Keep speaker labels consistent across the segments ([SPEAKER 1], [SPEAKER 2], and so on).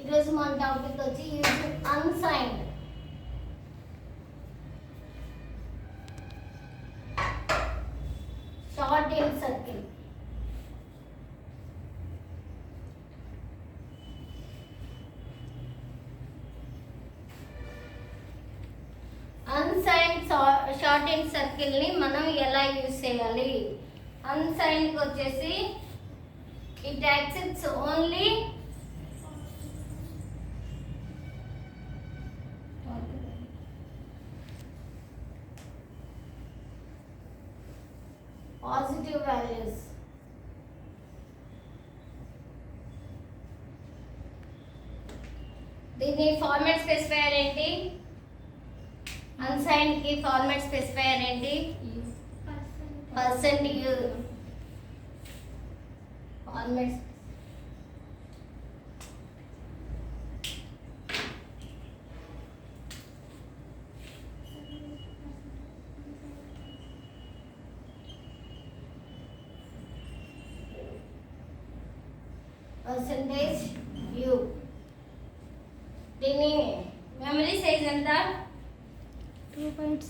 [SPEAKER 1] ఈరోజు మన టాపిక్ వచ్చి unsigned. Short in circle. Unsigned short in సర్కిల్ని మనం ఎలా యూజ్ చేయాలి? అన్సైన్డ్కి వచ్చేసి it accepts only positive values. దీని ఫార్మాట్ స్పెసిఫైయర్ ఏంటి? అన్సైన్డ్ కి ఫార్మాట్ స్పెసిఫైయర్ ఏంటి? Percent you format percentage you. దీని మెమరీ సైజ్ ఎంత?
[SPEAKER 2] 2 bytes.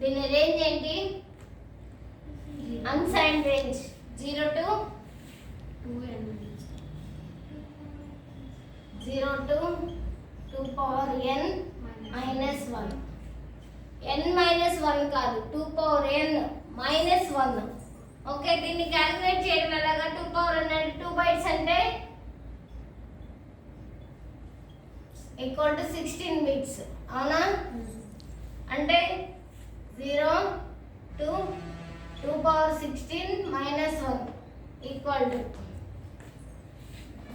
[SPEAKER 1] దీని రేంజ్ ఏంటి? Unsigned range 0 to 2 power n minus 1. n minus 1 కాదు, 2 power n minus 1. ఓకే, దీన్ని క్యాలిక్యులేట్ చేయడం ఎలాగా? 2 power n అంటే 2 bytes అంటే ఈక్వల్ టు 16 bits. అవునా? అంటే 0 to 2 power 16 minus 1 equal to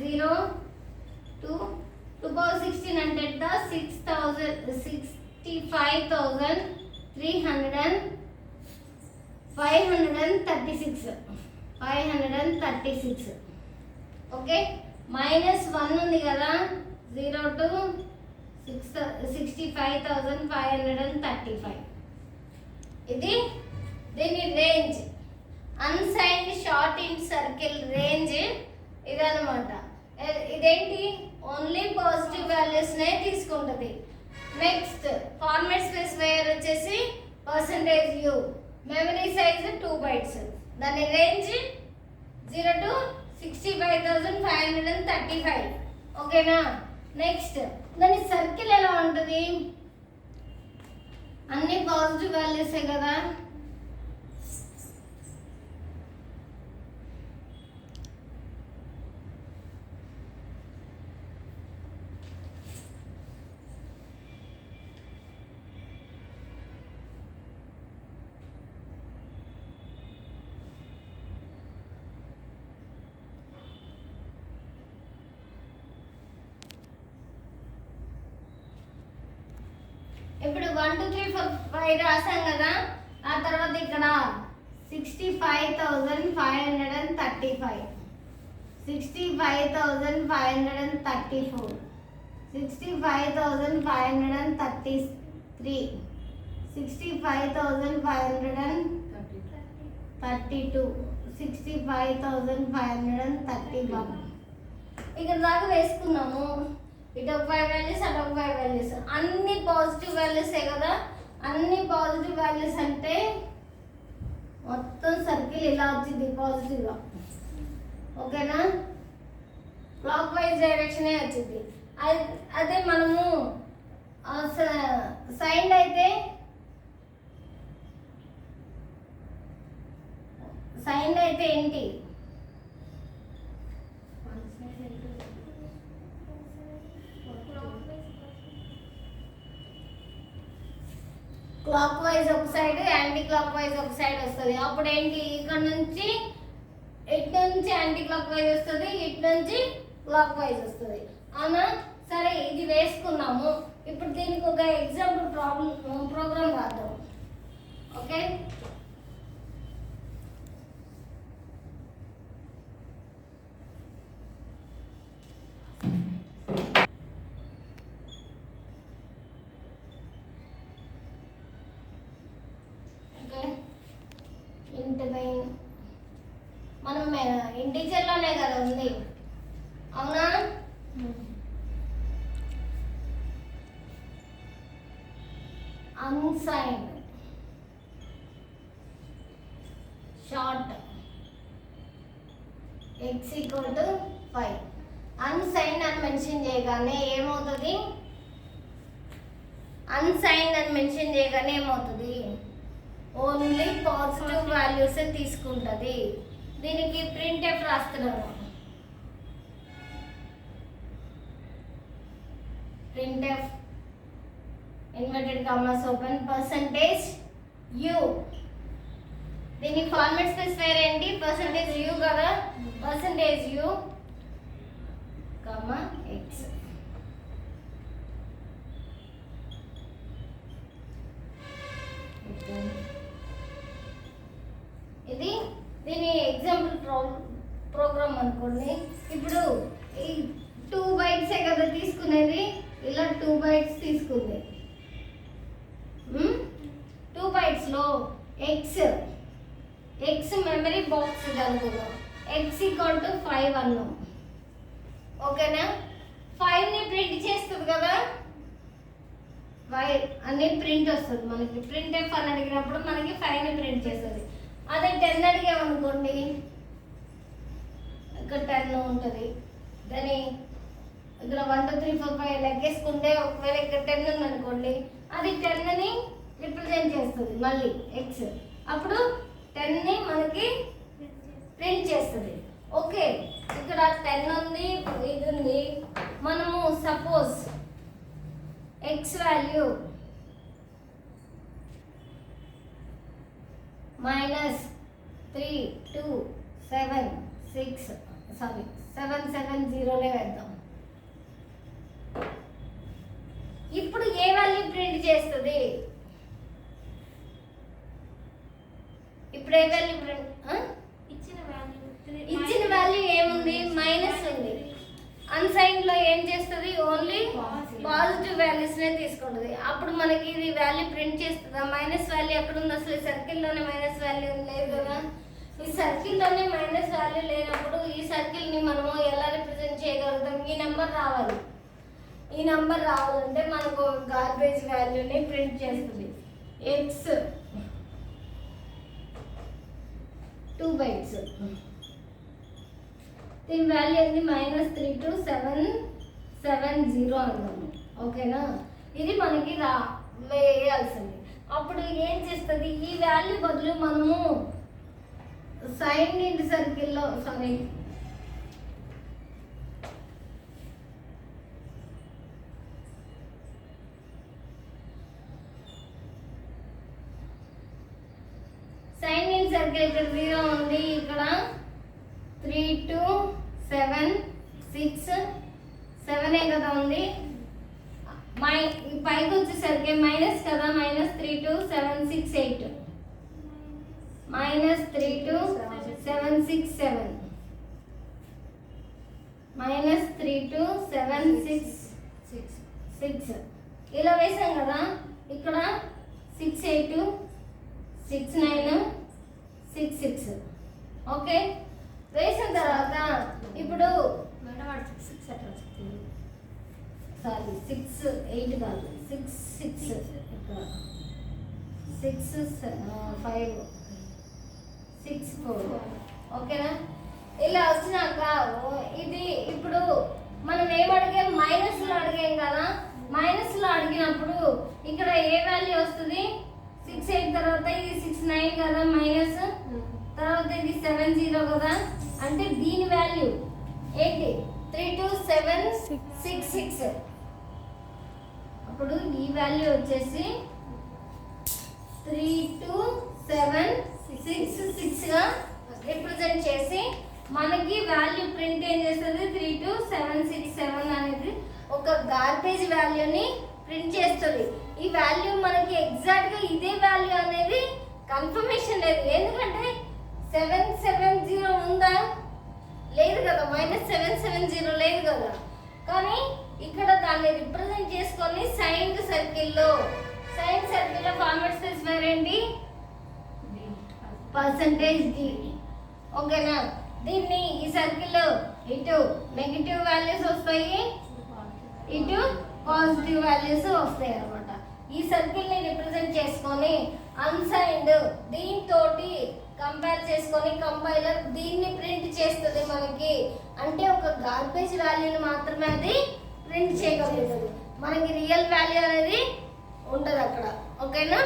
[SPEAKER 1] 0 to 2 power 16 అంటే ఎంత? 536. ఓకే, మైనస్ 1 ఉంది కదా, 0 to 65,535. ఇది దీని range. Unsigned short in circle range ఇదన్నమాట. ఇదేంటి? ఓన్లీ పాజిటివ్ వాల్యూస్నే తీసుకుంటుంది. నెక్స్ట్ ఫార్మాట్ స్పెసిఫైయర్ వచ్చేసి percentage you. Memory size 2 bytes. దాని రేంజ్ 0 to 65,535. ఓకేనా? నెక్స్ట్ దాని సర్కిల్ ఎలా ఉంటుంది? అన్ని పాజిటివ్ వాల్యూసే కదా. ఇప్పుడు 1 2 3 4 5 రాసాం కదా. ఆ తర్వాత ఇక్కడ 65,535, 65,534, 65,533, 65,532, 65,531. ఇక్కడ దాకా వేసుకున్నాము. ఇటు ఒక 5 వాల్యూస్, అటు ఒక 5 వాల్యూస్. అన్ని పాజిటివ్ వాల్యూసే కదా. అన్ని పాజిటివ్ వాల్యూస్ అంటే మొత్తం సర్కిల్ ఇలా వచ్చింది పాజిటివ్గా. ఓకేనా? క్లాక్ వైజ్ డైరెక్షనే వచ్చింది. అదే మనము సైన్ అయితే ఏంటి? క్లాక్ వైజ్ ఒక సైడ్, యాంటీ క్లాక్ వైజ్ ఒక సైడ్ వస్తుంది. అప్పుడు ఏంటి? ఇక్కడ నుంచి ఇటు నుంచి యాంటీ క్లాక్ వైజ్ వస్తుంది, ఇటు నుంచి క్లాక్ వైజ్ వస్తుంది. అవునా? సరే, ఇది వేసుకున్నాము. ఇప్పుడు దీనికి ఒక ఎగ్జాంపుల్ ప్రోగ్రామ్ రాద్దాం. ఓకే, ఇంటీజర్లోనే కదా ఉంది, అవునా? Unsigned short x = 5. అన్సైన్డ్ అని మెన్షన్ చేయగానే ఏమవుతుంది? అన్సైన్డ్ అని మెన్షన్ చేయగానే ఏమవుతుంది? ఓన్లీ పాజిటివ్ వాల్యూస్ తీసుకుంటుంది. దీనికి ప్రింట్ఎఫ్ రాస్తున్నాను. Printf inverted commas open %u. దీని ఫార్మాట్ స్పెసిఫైర్ ఏంటి? %u కదా, %u, x. ఇది దీని ఎగ్జాంపుల్ ప్రోగ్రామ్ అనుకోండి. ఇప్పుడు ఈ 2 బైట్సే కదా తీసుకునేది, ఇలా 2 బైట్స్ తీసుకుంది. 2 బైట్స్లో x మెమరీ బాక్స్ అనుకుందాం. x = 5 అన్నాం, ఓకేనా? 5ని ప్రింట్ చేస్తుంది కదా, 5 అని ప్రింట్ వస్తుంది మనకి. ప్రింట్ ఎఫ్ అని అడిగినప్పుడు మనకి 5ని ప్రింట్ చేస్తుంది. అదే 10 అడిగామనుకోండి, ఇక్కడ 10 ఉంటుంది. దాని ఇక్కడ 1 2 3 4 5 లెక్కేసుకుంటే ఒకవేళ ఇక్కడ 10 ఉందనుకోండి, అది 10ని రిప్రజెంట్ చేస్తుంది మళ్ళీ x. అప్పుడు 10ని మనకి ప్రింట్ చేస్తుంది. ఓకే, ఇక్కడ 10 ఉంది, ఇది ఉంది. మనము సపోజ్ x వాల్యూ -32770 వేద్దాం. ఇప్పుడు ఏ వాల్యూ ప్రింట్ చేస్తుంది? ఇప్పుడు ఏ వాల్యూ ప్రింట్? ఇచ్చిన వాల్యూ ఏముంది? మైనస్ ఉంది. అన్సైన్డ్ లో ఏం చేస్తుంది? ఓన్లీ పాజిటివ్ వాల్యూస్ నే తీసుకుంటుంది. అప్పుడు మనకి ఇది వాల్యూ ప్రింట్ చేస్తుందా? మైనస్ వాల్యూ ఎక్కడ ఉంది? అసలు ఈ సర్కిల్ లోనే మైనస్ వాల్యూ లేదు కదా. ఈ సర్కిల్ లోనే మైనస్ వాల్యూ లేనప్పుడు ఈ సర్కిల్ ని మనము ఎలా రిప్రజెంట్ చేయగలుగుతాం? ఈ నెంబర్ రావాలి. ఈ నెంబర్ రావాలంటే మనకు గార్బేజ్ వాల్యూని ప్రింట్ చేస్తుంది. x 2 బైట్స్, దీని వాల్యూ ఏంది? -32770 అన్నాము, ఓకేనా? ఇది మనకి వేయాల్సింది. అప్పుడు ఏం చేస్తుంది? ఈ వాల్యూ బదులు మనము సైన్ ఇంటి సర్కిల్లో సైన్ ఇన్ సర్కిల్ ఇక్కడ 0 ఉంది, ఇక్కడ 3 2 7 6 7 కదా ఉంది. పైకి వచ్చేసరికి మైనస్ కదా, -3276 -32767 -32766 ఇలా వేసాం కదా. ఇక్కడ 68 69 66, ఓకే. వేసిన తర్వాత ఇప్పుడు సారీ 6 8 కాదు, 6 6 ఇక్కడ 6 5 6 4, ఓకేనా? ఇలా వచ్చినాక ఇది ఇప్పుడు మనం ఏమడిగాం? మైనస్లో అడిగాం కదా. మైనస్లో అడిగినప్పుడు ఇక్కడ ఏ వాల్యూ వస్తుంది? 6 8 తర్వాత ఇది 6 9 కదా, మైనస్ తర్వాత ఇది 70 కదా. అంటే దీని వాల్యూ ఏంటి? 32766. అప్పుడు ఈ వాల్యూ వచ్చేసి 32766 గా రిప్రజెంట్ చేసి మనకి వాల్యూ ప్రింట్ ఏం చేస్తుంది? 32767 అనేది ఒక గార్బేజ్ వాల్యూని ప్రింట్ చేస్తుంది. ఈ వాల్యూ మనకి ఎగ్జాక్ట్ గా ఇదే వాల్యూ అనేది కన్ఫర్మేషన్ లేదు, ఎందుకంటే 770 ఉందా? లేదు కదా, -770 లేదు కదా. కానీ ఇక్కడ దాన్ని రిప్రజెంట్ చేసుకొని సైన్ సర్కిల్లో ఫార్మాట్ స్పెసిఫైర్ ఏంటి? %d, ఓకేనా? దీన్ని ఈ సర్కిల్ ఇటు నెగిటివ్ వాల్యూస్ వస్తాయి, ఇటు పాజిటివ్ వాల్యూస్ వస్తాయి అన్నమాట. ఈ సర్కిల్ ని రిప్రజెంట్ చేసుకొని అన్సైన్డ్ దీంతో కంపేర్ చేసుకొని కంపైలర్ దీన్ని ప్రింట్ చేస్తుంది మనకి. అంటే ఒక గార్బేజ్ వాల్యూని మాత్రమే అది ప్రింట్ చేయగలుగుతుంది, మనకి రియల్ వాల్యూ అనేది ఉండదు అక్కడ. ఓకేనా?